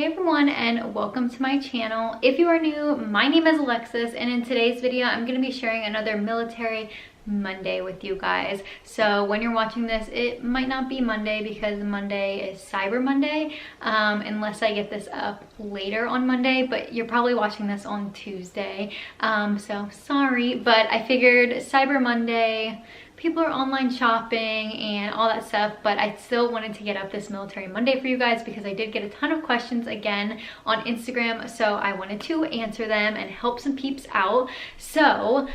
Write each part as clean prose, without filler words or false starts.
Hey everyone, and welcome to my channel. If you are new, my name is Alexis, and in today's video I'm going to be sharing another military Monday with you guys. So when you're watching this, it might not be Monday because Monday is Cyber Monday, unless I get this up later on Monday, but you're probably watching this on Tuesday, so sorry, but I figured Cyber Monday, people are online shopping and all that stuff, but I still wanted to get up this Military Monday for you guys because I did get a ton of questions again on Instagram, so I wanted to answer them and help some peeps out. So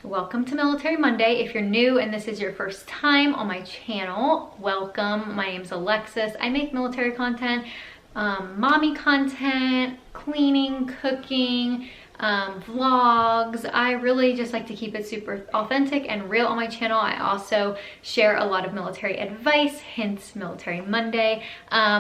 welcome to Military Monday. If you're new and this is your first time on my channel, welcome. My name's Alexis. I make military content, mommy content, cleaning, cooking, vlogs. I really just like to keep it super authentic and real on my channel. I also share a lot of military advice, hence Military Monday.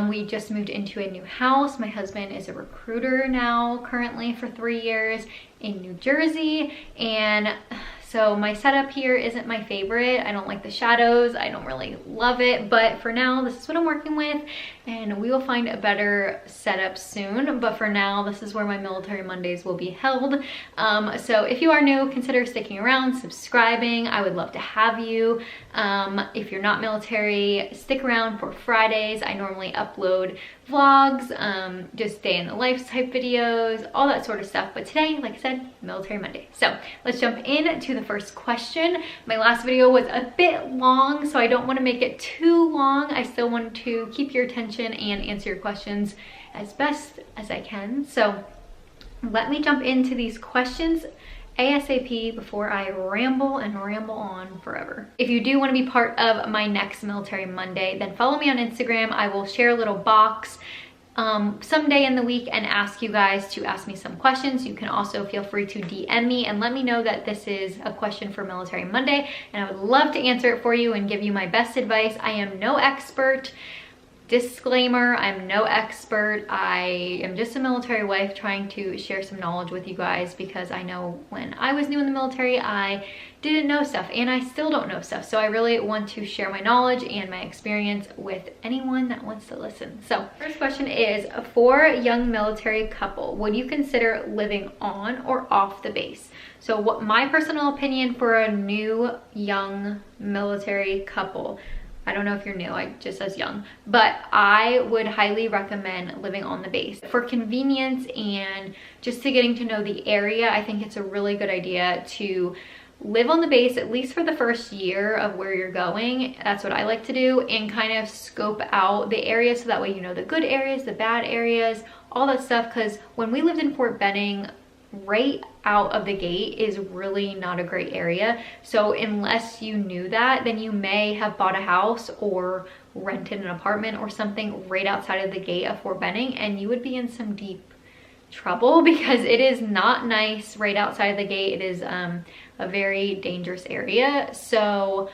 We just moved into a new house. My husband is a recruiter now, currently for 3 years in New Jersey, and so my setup here isn't my favorite. I don't like the shadows. I don't really love it, but for now, this is what I'm working with, and we will find a better setup soon. But for now, this is where my Military Mondays will be held. So if you are new, consider sticking around, subscribing. I would love to have you. If you're not military, stick around for Fridays. I normally upload vlogs, just day in the life type videos, all that sort of stuff. But today, like I said, Military Monday. So let's jump into the first question. My last video was a bit long, so I don't want to make it too long. I still want to keep your attention and answer your questions as best as I can. So let me jump into these questions ASAP before I ramble and ramble on forever. If you do want to be part of my next Military Monday, then follow me on Instagram. I will share a little box someday in the week and ask you guys to ask me some questions. You can also feel free to DM me and let me know that this is a question for Military Monday, and I would love to answer it for you and give you my best advice. I am no expert. Disclaimer, I'm no expert. I am just a military wife trying to share some knowledge with you guys, because I know when I was new in the military, I didn't know stuff and I still don't know stuff. So I really want to share my knowledge and my experience with anyone that wants to listen. So first question is, for a young military couple, would you consider living on or off the base? So what my personal opinion for a new young military couple, I don't know if you're new, I just says young, but I would highly recommend living on the base. For convenience and just to getting to know the area, I think it's a really good idea to live on the base, at least for the first year of where you're going. That's what I like to do, and kind of scope out the area so that way you know the good areas, the bad areas, all that stuff. Because when we lived in Fort Benning, right out of the gate is really not a great area. So unless you knew that, then you may have bought a house or rented an apartment or something right outside of the gate of Fort Benning, and you would be in some deep trouble because it is not nice right outside of the gate. It is a very dangerous area. So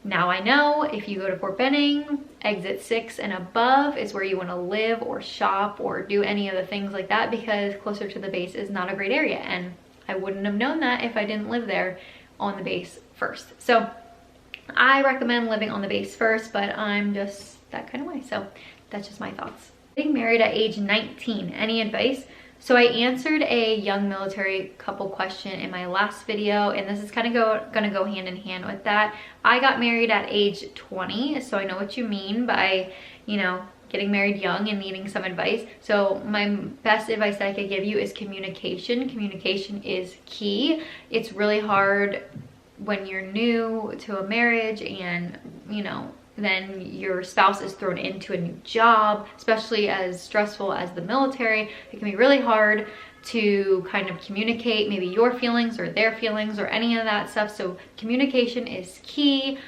now I know if you go to Fort Benning, exit 6 and above is where you want to live or shop or do any of the things like that, because closer to the base is not a great area, and I wouldn't have known that if I didn't live there on the base first. So I recommend living on the base first, but I'm just that kind of way. So that's just my thoughts. Getting married at age 19, any advice? So I answered a young military couple question in my last video, and this is kind of gonna go hand in hand with that. I got married at age 20, so I know what you mean by, you know, getting married young and needing some advice. So my best advice that I could give you is communication. Communication is key. It's really hard when you're new to a marriage and, you know, then your spouse is thrown into a new job, especially as stressful as the military. It can be really hard to kind of communicate maybe your feelings or their feelings or any of that stuff. So communication is key.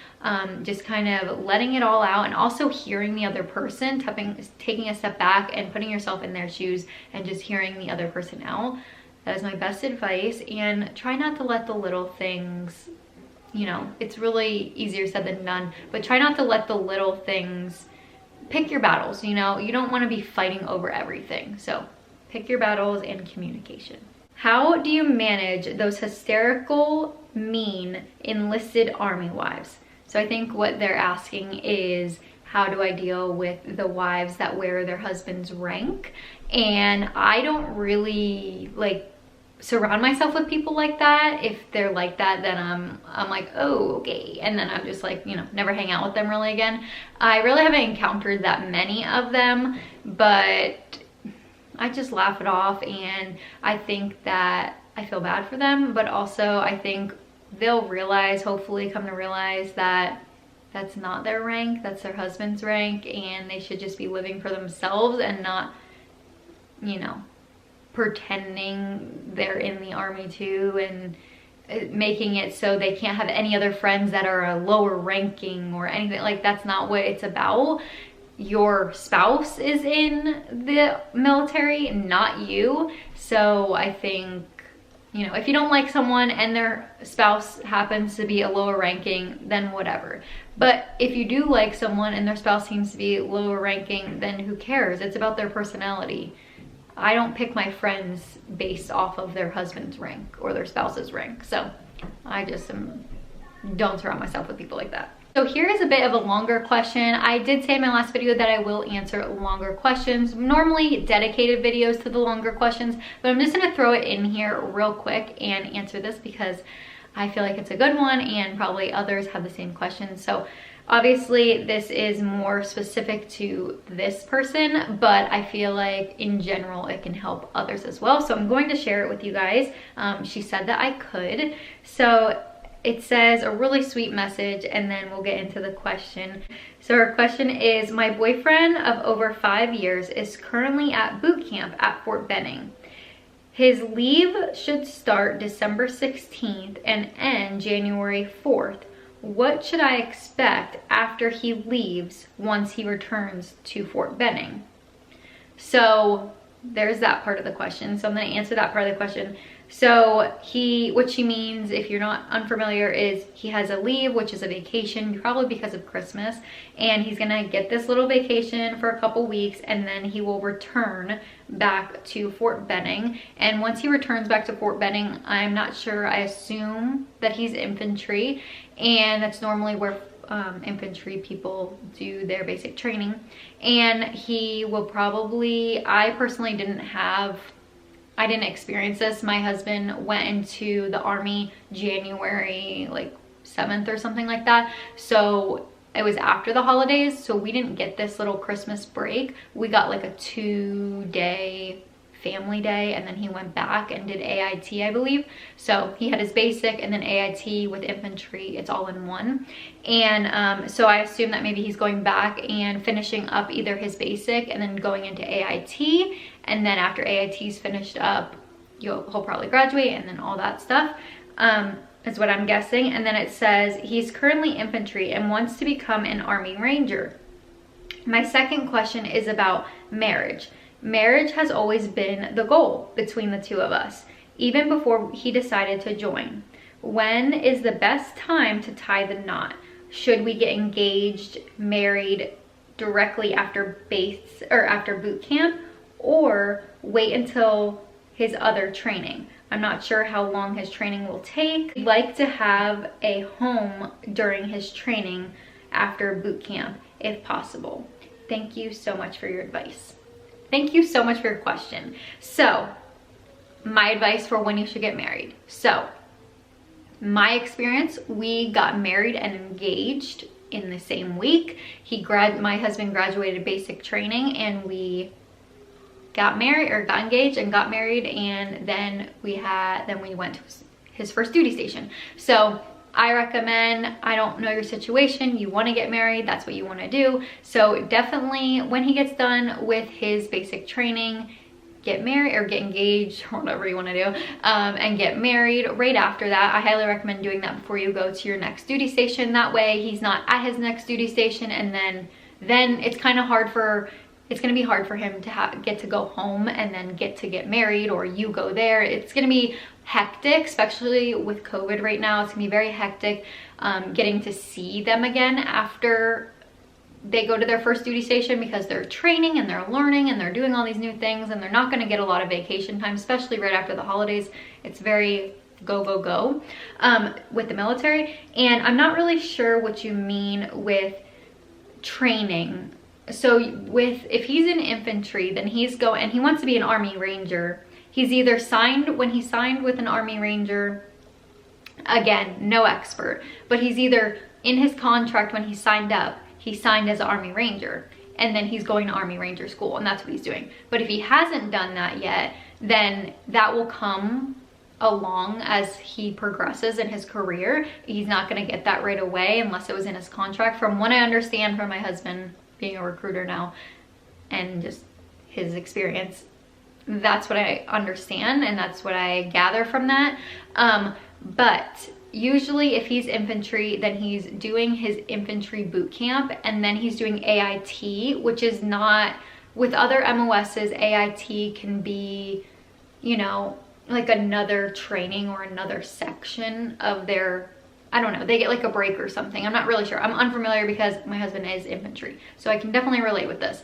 Just kind of letting it all out, and also hearing the other person, taking a step back and putting yourself in their shoes and just hearing the other person out. That is my best advice. And try not to let the little things, you know, it's really easier said than done, but try not to let the little things pick your battles. You know, you don't want to be fighting over everything. So pick your battles and communication. How do you manage those hysterical, mean enlisted army wives? So I think what they're asking is, how do I deal with the wives that wear their husband's rank. And I don't really like surround myself with people like that. If they're like that, then I'm like, oh, okay. And then I'm just like, you know, never hang out with them really again. I really haven't encountered that many of them, but I just laugh it off. And I think that I feel bad for them, but also I think they'll realize, hopefully come to realize, that that's not their rank, that's their husband's rank, and they should just be living for themselves and not, you know, pretending they're in the army too and making it so they can't have any other friends that are a lower ranking or anything. Like, that's not what it's about. Your spouse is in the military, not you. So I think, you know, if you don't like someone and their spouse happens to be a lower ranking, then whatever. But if you do like someone and their spouse seems to be lower ranking, then who cares? It's about their personality. I don't pick my friends based off of their husband's rank or their spouse's rank. So I just don't surround myself with people like that. So here is a bit of a longer question. I did say in my last video that I will answer longer questions, normally dedicated videos to the longer questions, but I'm just gonna throw it in here real quick and answer this because I feel like it's a good one and probably others have the same questions. So obviously this is more specific to this person, but I feel like in general it can help others as well. So I'm going to share it with you guys. She said that I could. So it says a really sweet message, and then we'll get into the question. So her question is, my boyfriend of over 5 years is currently at boot camp at Fort Benning. His leave should start December 16th and end January 4th. What should I expect after he leaves once he returns to Fort Benning? So there's that part of the question. So I'm going to answer that part of the question. So what she means, if you're not unfamiliar, is he has a leave, which is a vacation, probably because of Christmas, and he's gonna get this little vacation for a couple weeks, and then he will return back to Fort Benning. And once he returns back to Fort Benning, I'm not sure, I assume that he's infantry, and that's normally where infantry people do their basic training. And he will probably, I personally I didn't experience this. My husband went into the Army January like 7th or something like that. So it was after the holidays. So we didn't get this little Christmas break. We got like a 2-day family day, and then he went back and did AIT, I believe. So he had his basic and then AIT with infantry. It's all in one. And so I assume that maybe he's going back and finishing up either his basic and then going into AIT. And then after AIT's finished up, he'll probably graduate and then all that stuff. Is what I'm guessing. And then it says he's currently infantry and wants to become an Army Ranger. My second question is about marriage. Marriage has always been the goal between the two of us, even before he decided to join. When is the best time to tie the knot? Should we get engaged, married directly after boot camp, or wait until his other training? I'm not sure how long his training will take. I'd like to have a home during his training after boot camp, if possible. Thank you so much for your advice. Thank you so much for your question. So, my advice for when you should get married. So, my experience, we got married and engaged in the same week. My husband graduated basic training, and we got married, or got engaged and got married, and then we went to his first duty station. So I recommend, I don't know your situation, you want to get married, that's what you want to do. So definitely when he gets done with his basic training, get married or get engaged, or whatever you want to do, and get married right after that. I highly recommend doing that before you go to your next duty station. That way he's not at his next duty station, and then it's kind of it's going to be hard for him to get to go home and then get married, or you go there. It's going to be hectic, especially with COVID right now. It's going to be very hectic getting to see them again after they go to their first duty station, because they're training and they're learning and they're doing all these new things, and they're not going to get a lot of vacation time, especially right after the holidays. It's very go, go, go with the military. And I'm not really sure what you mean with training. So if he's in infantry, then he wants to be an Army Ranger. He's either signed, when he signed with an Army Ranger, again, no expert, but he's either in his contract when he signed up, he signed as an Army Ranger, and then he's going to Army Ranger school, and that's what he's doing. But if he hasn't done that yet, then that will come along as he progresses in his career. He's not going to get that right away unless it was in his contract. From what I understand from my husband being a recruiter now and just his experience, that's what I understand, and that's what I gather from that. But usually if he's infantry, then he's doing his infantry boot camp, and then he's doing AIT, which is not, with other MOSs, AIT can be, you know, like another training or another section of their, I don't know, they get like a break or something. I'm not really sure. I'm unfamiliar because my husband is infantry, so I can definitely relate with this.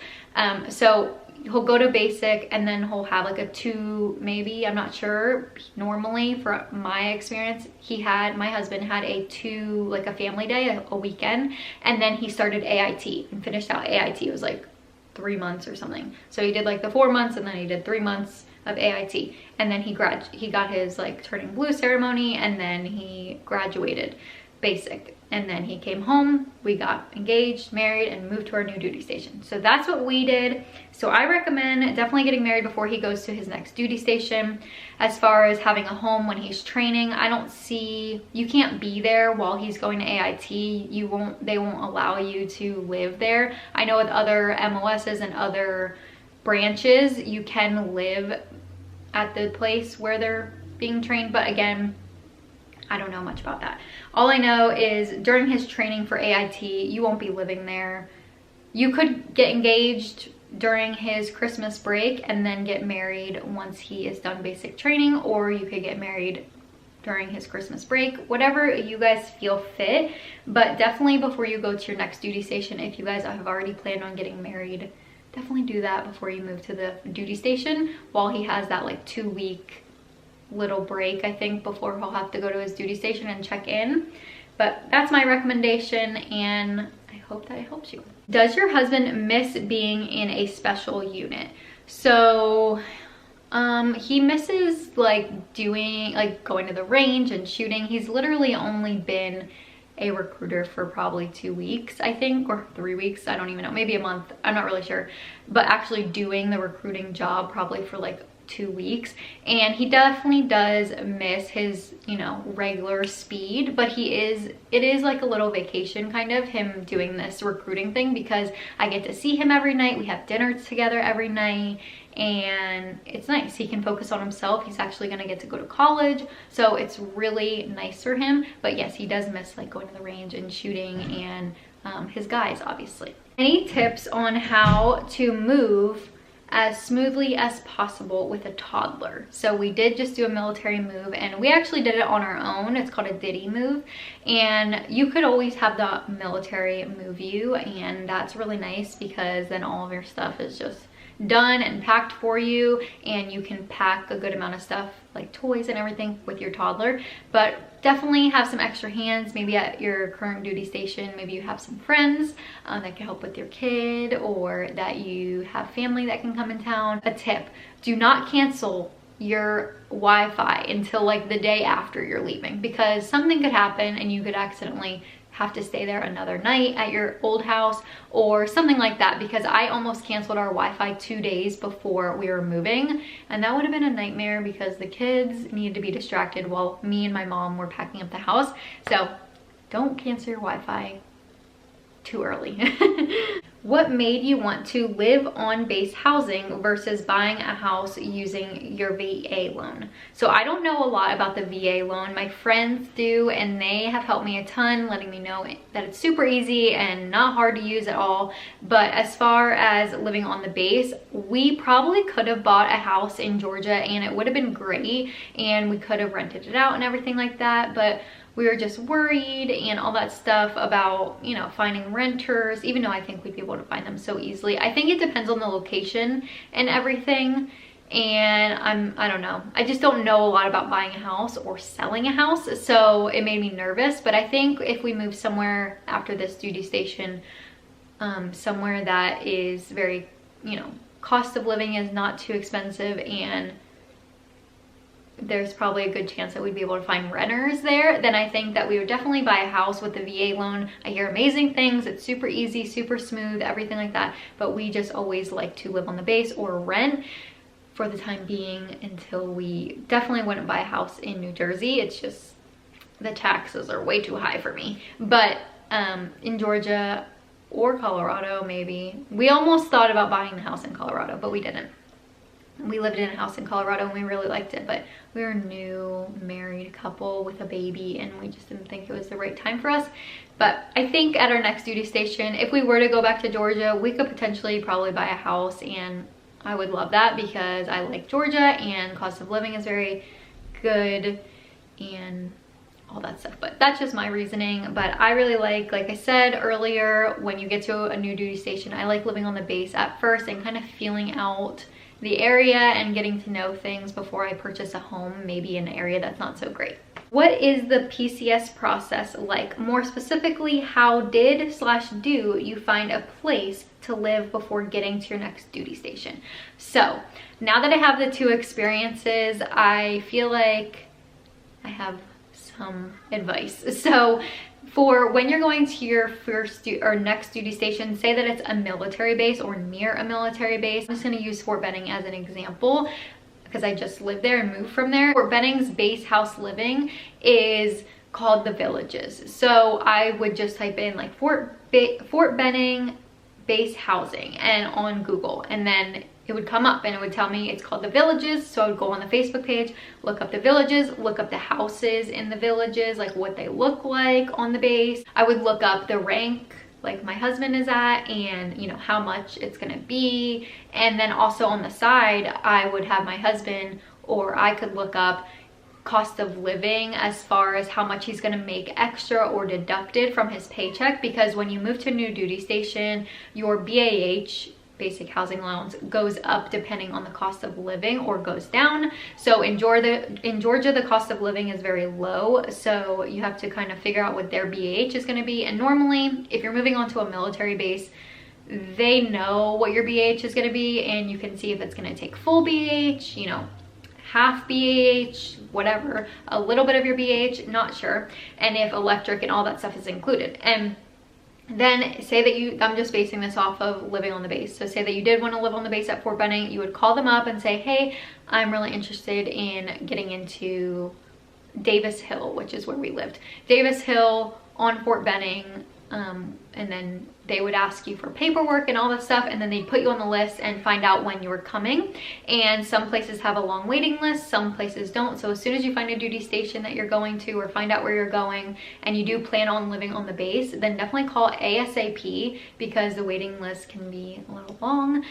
So he'll go to basic, and then he'll have like a 2, maybe, I'm not sure. Normally, for my experience, my husband had a 2, like a family day, a weekend, and then he started AIT and finished out AIT. It was like 3 months or something. So he did like the 4 months, and then he did 3 months of AIT, and then he got his like turning blue ceremony, and then he graduated basic, and then he came home, we got engaged, married, and moved to our new duty station. So that's what we did. So I recommend definitely getting married before he goes to his next duty station. As far as having a home when he's training, I don't see, you can't be there while he's going to AIT. They won't allow you to live there. I know with other MOSs and other branches, you can live at the place where they're being trained, but again, I don't know much about that. All I know is during his training for AIT, you won't be living there. You could get engaged during his Christmas break and then get married once he is done basic training, or you could get married during his Christmas break, whatever you guys feel fit. But definitely before you go to your next duty station, if you guys have already planned on getting married, definitely do that before you move to the duty station, while he has that like 2-week little break, I think, before he'll have to go to his duty station and check in. But that's my recommendation, and I hope that it helps you. Does your husband miss being in a special unit? So he misses like going to the range and shooting. He's literally only been a recruiter for probably 2 weeks, I think, or 3 weeks, I don't even know, maybe a month, I'm not really sure, but actually doing the recruiting job probably for like 2 weeks. And he definitely does miss his, you know, regular speed, but it is like a little vacation kind of, him doing this recruiting thing, because I get to see him every night, we have dinners together every night, and it's nice. He can focus on himself. He's actually gonna get to go to college, so it's really nice for him. But yes, he does miss like going to the range and shooting, and his guys, obviously. Any tips on how to move as smoothly as possible with a toddler? So we did just do a military move, and we actually did it on our own. It's called a Diddy move, and you could always have the military move you, and that's really nice because then all of your stuff is just done and packed for you, and you can pack a good amount of stuff like toys and everything with your toddler. But definitely have some extra hands, maybe at your current duty station. Maybe you have some friends that can help with your kid, or that you have family that can come in town. A tip: do not cancel your Wi-Fi until like the day after you're leaving, because something could happen and you could accidentally have to stay there another night at your old house or something like that, because I almost canceled our Wi-Fi 2 days before we were moving, and that would have been a nightmare because the kids needed to be distracted while me and my mom were packing up the house. So don't cancel your Wi-Fi too early. What made you want to live on base housing versus buying a house using your VA loan? So I don't know a lot about the VA loan. My friends do, and they have helped me a ton, letting me know that it's super easy and not hard to use at all. But as far as living on the base, we probably could have bought a house in Georgia and it would have been great, and we could have rented it out and everything like that. But we were just worried and all that stuff about, you know, finding renters, even though I think we'd be able to find them so easily. I think it depends on the location and everything. And I don't know. I just don't know a lot about buying a house or selling a house. So it made me nervous. But I think if we move somewhere after this duty station, somewhere that is very, cost of living is not too expensive, and there's probably a good chance that we'd be able to find renters there, then I think that we would definitely buy a house with the VA loan. I hear amazing things. It's super easy, super smooth, everything like that. But we just always like to live on the base or rent for the time being until we definitely wouldn't buy a house in New Jersey. It's just the taxes are way too high for me. But in Georgia or Colorado, maybe. We almost thought about buying a house in Colorado, but we didn't. We lived in a house in Colorado and we really liked it, but we were a new married couple with a baby and we just didn't think it was the right time for us. But I think at our next duty station, if we were to go back to Georgia, we could potentially probably buy a house, and I would love that because I like Georgia and cost of living is very good and all that stuff. But that's just my reasoning. But I really like I said earlier, when you get to a new duty station, I like living on the base at first and kind of feeling out the area and getting to know things before I purchase a home, maybe in an area that's not so great. What is the PCS process like? More specifically, how did/do you find a place to live before getting to your next duty station? So now that I have the two experiences, I feel like I have some advice. So for when you're going to your first or next duty station, say that it's a military base or near a military base. I'm just going to use Fort Benning as an example because I just lived there and moved from there. Fort Benning's base house living is called the Villages. So I would just type in like Fort Benning base housing and on Google, and then it would come up and it would tell me it's called the Villages. So I would go on the Facebook page, look up the Villages, look up the houses in the Villages, like what they look like on the base. I would look up the rank like my husband is at, and how much it's gonna be. And then also on the side, I would have my husband, or I could look up cost of living as far as how much he's going to make extra or deducted from his paycheck, because when you move to a new duty station, your BAH, basic housing allowance, goes up depending on the cost of living or goes down. So in Georgia, the cost of living is very low, so you have to kind of figure out what their BAH is going to be. And normally if you're moving on to a military base, they know what your BAH is going to be, and you can see if it's going to take full BAH, half BAH, whatever, a little bit of your BAH, not sure, and if electric and all that stuff is included. And then say that I'm just basing this off of living on the base. So say that you did want to live on the base at Fort Benning, you would call them up and say, hey, I'm really interested in getting into Davis Hill, which is where we lived. Davis Hill on Fort Benning, and then they would ask you for paperwork and all that stuff, and then they'd put you on the list and find out when you were coming. And some places have a long waiting list, some places don't. So as soon as you find a duty station that you're going to, or find out where you're going, and you do plan on living on the base, then definitely call ASAP, because the waiting list can be a little long.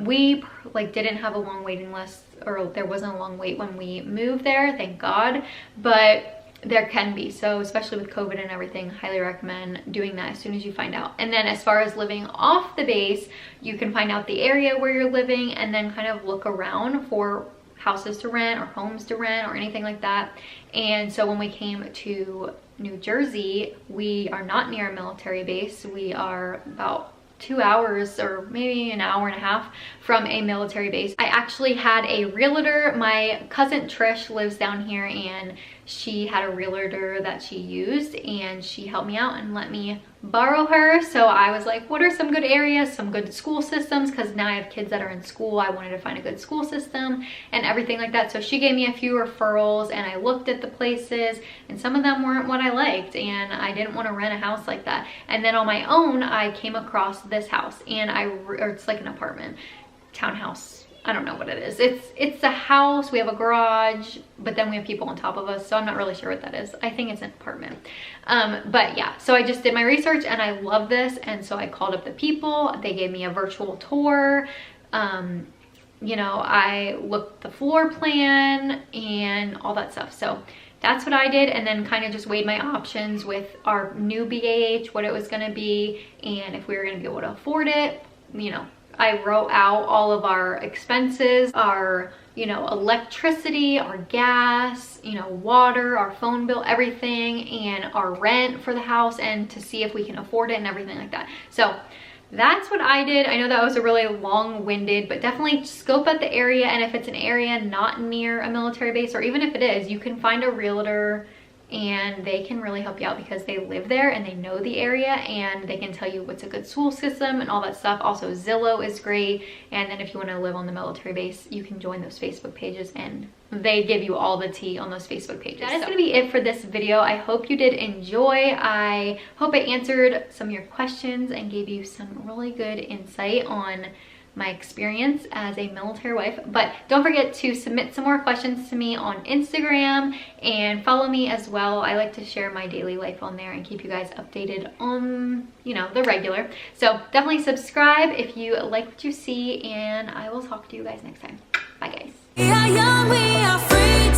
We didn't have a long waiting list, or there wasn't a long wait when we moved there, thank God, but there can be. So especially with COVID and everything, highly recommend doing that as soon as you find out. And then as far as living off the base, you can find out the area where you're living and then kind of look around for houses to rent or homes to rent or anything like that. And so when we came to New Jersey, we are not near a military base. We are about 2 hours or maybe an hour and a half from a military base. I actually had a realtor. My cousin Trish lives down here, and she had a realtor that she used, and she helped me out and let me borrow her. So I was like, what are some good areas, some good school systems, because now I have kids that are in school. I wanted to find a good school system and everything like that. So she gave me a few referrals, and I looked at the places, and some of them weren't what I liked, and I didn't want to rent a house like that. And then on my own, I came across this house, and it's like an apartment, townhouse, I don't know what it is. It's a house, we have a garage, but then we have people on top of us, so I'm not really sure what that is. I think it's an apartment. But yeah, so I just did my research and I love this, and so I called up the people. They gave me a virtual tour. I looked the floor plan and all that stuff. So that's what I did, and then kind of just weighed my options with our new BAH, what it was gonna be, and if we were gonna be able to afford it, I wrote out all of our expenses, our, you know, electricity, our gas, you know, water, our phone bill, everything, and our rent for the house, and to see if we can afford it and everything like that. So that's what I did. I know that was a really long-winded, but definitely scope out the area. And if it's an area not near a military base, or even if it is, you can find a realtor and they can really help you out because they live there and they know the area, and they can tell you what's a good school system and all that stuff. Also, Zillow is great. And then if you want to live on the military base, you can join those Facebook pages and they give you all the tea on those Facebook pages. That is going to be it for this video. I hope you did enjoy. I hope I answered some of your questions and gave you some really good insight on my experience as a military wife. But don't forget to submit some more questions to me on Instagram and follow me as well. I like to share my daily life on there and keep you guys updated on, you know, the regular. So definitely subscribe if you like what you see, and I will talk to you guys next time. Bye guys. We are young, we are free.